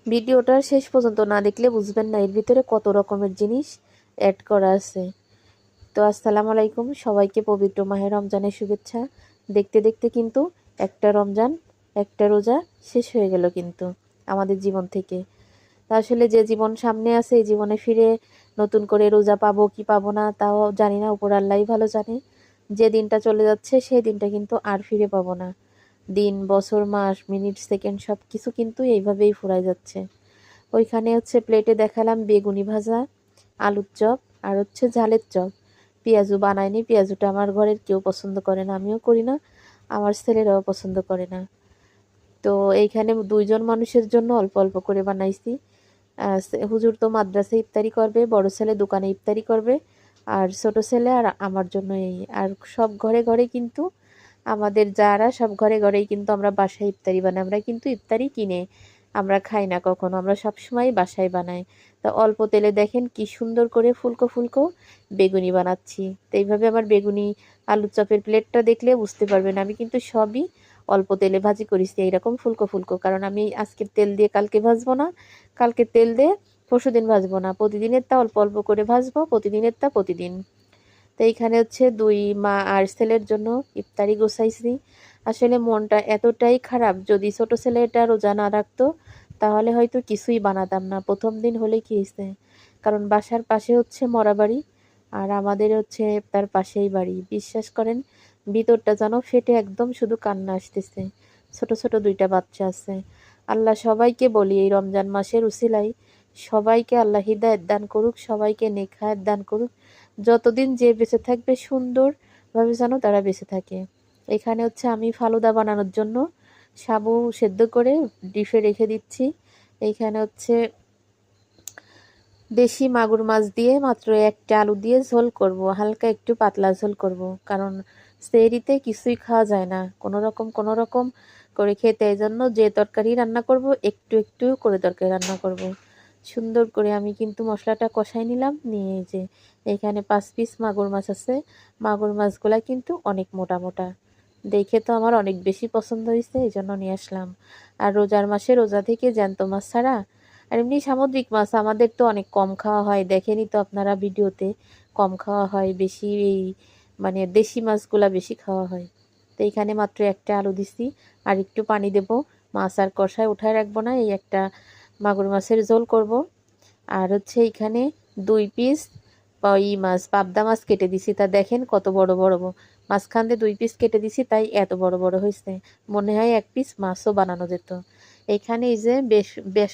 ভিডিওটা শেষ পর্যন্ত না দেখলে বুঝবেন না এর ভিতরে কত রকমের জিনিস অ্যাড করা আছে। তো আসসালামু আলাইকুম, সবাইকে পবিত্র মাহে রমজানের শুভেচ্ছা। দেখতে দেখতে কিন্তু একটা রমজান, একটা রোজা শেষ হয়ে গেল কিন্তু আমাদের জীবন থেকে। তা আসলে যে জীবন সামনে আছে এই জীবনে ফিরে নতুন করে রোজা পাবো কি পাবো না তাও জানি না, উপর আল্লাহই ভালো জানে। যে দিনটা চলে যাচ্ছে সেই দিনটা কিন্তু আর ফিরে পাবো না। দিন, বছর, মাস, মিনিট, সেকেন্ড সব কিছু কিন্তু এইভাবেই ফুরায় যাচ্ছে। ওইখানে হচ্ছে প্লেটে দেখালাম বেগুনি ভাজা, আলুর চপ আর হচ্ছে ঝালের চপ। পেঁয়াজু বানায়নি, পেঁয়াজুটা আমার ঘরের কেউ পছন্দ করে না, আমিও করি না, আমার ছেলেরাও পছন্দ করে না। তো এইখানে 2 জন মানুষের জন্য অল্প অল্প করে বানাইছি। হুজুর তো মাদ্রাসায় ইফতারি করবে, বড় ছেলে দোকানে ইফতারি করবে, আর ছোট ছেলে আর আমার জন্য এই। আর সব ঘরে ঘরে কিন্তু আমাদের যারা সব ঘরে ঘরেই কিন্তু আমরা বাসায় ইফতারি বানাই। আমরা কিন্তু ইফতারি কিনে আমরা খাই না কখনো, আমরা সবসময় বাসায় বানাই। তা অল্প তেলে দেখেন কি সুন্দর করে ফুলকো ফুলকো বেগুনি বানাচ্ছি। তো এইভাবে আমার বেগুনি আলুর চপের প্লেটটা দেখলে বুঝতে পারবেন আমি কিন্তু সবই অল্প তেলে ভাজি করেছি এইরকম ফুলকো ফুলকো। কারণ আমি আজকের তেল দিয়ে কালকে ভাজবো না, কালকে তেল দিয়ে পরশুদিন ভাজবো না, প্রতিদিনের তা অল্প অল্প করে ভাজবো, প্রতিদিনের তা প্রতিদিন। তো এইখানে হচ্ছে 2 মা আর ছেলের জন্য ইফতারি গোছাইছি। আসলে মনটা এতটাই খারাপ, যদি ছোট ছেলেটা রোজা না রাখতো তাহলে হয়তো কিছুই বানাতাম না। প্রথম দিন হলে কি হয়েছে, কারণ বাসার পাশে হচ্ছে মরাবাড়ি আর আমাদের হচ্ছে তার পাশেই বাড়ি। বিশ্বাস করেন ভিতরটা যেন ফেটে একদম শুধু কান্না আসতেছে। ছোট ছোট 2টা বাচ্চা আছে। আল্লাহ সবাইকে বলি এই রমজান মাসের উসিলায় সবাইকে আল্লাহ হিদায়াত দান করুক, সবাইকে নেক হায়াত দান করুক। যতদিন যে বেঁচে থাকবে সুন্দরভাবে যেন তারা বেঁচে থাকে। এখানে হচ্ছে আমি ফালুদা বানানোর জন্য সাবু সেদ্ধ করে ডিপে রেখে দিচ্ছি। এইখানে হচ্ছে দেশি মাগুর মাছ দিয়ে মাত্র একটা আলু দিয়ে ঝোল করব, হালকা একটু পাতলা ঝোল করব। কারণ সেহরিতে কিছুই খাওয়া যায় না, কোনো রকম করে খেতে। এই জন্য যে তরকারি রান্না করব একটু একটু করে তরকারি রান্না করব। সুন্দর করে আমি কিন্তু মশলাটা কষাই নিলাম, নিয়ে যে এখানে 5 পিস মাগুর মাছ আছে। মাগুর মাছগুলা কিন্তু অনেক মোটা মোটা, দেখে তো আমার অনেক বেশি পছন্দ হয়েছে, এই জন্য নিয়ে আসলাম। আর রোজার মাসে রোজা থেকে জ্যান্ত মাছ ছাড়া আর এমনি সামুদ্রিক মাছ আমাদের তো অনেক কম খাওয়া হয়, দেখেনি তো আপনারা ভিডিওতে, কম খাওয়া হয় বেশি। এই মানে দেশি মাছগুলা বেশি খাওয়া হয়। তো এখানে মাত্র একটা আলু দিছি, আর একটু পানি দেব। মাছ আর কষায় উঠায় রাখবো না, এই একটা মাগুর মাছের ঝোল করব। আর হচ্ছে এখানে 2 পিস মাছ, পাবদা মাছ কেটে দিছি। তা দেখেন কত বড় বড় মাঝখান দিয়ে 2 পিস কেটে দিছি, তাই এত বড় বড় হয়েছে। মনে হয় 1 পিস মাছও বানানো যেত। এখানে এই যে বেশ বেশ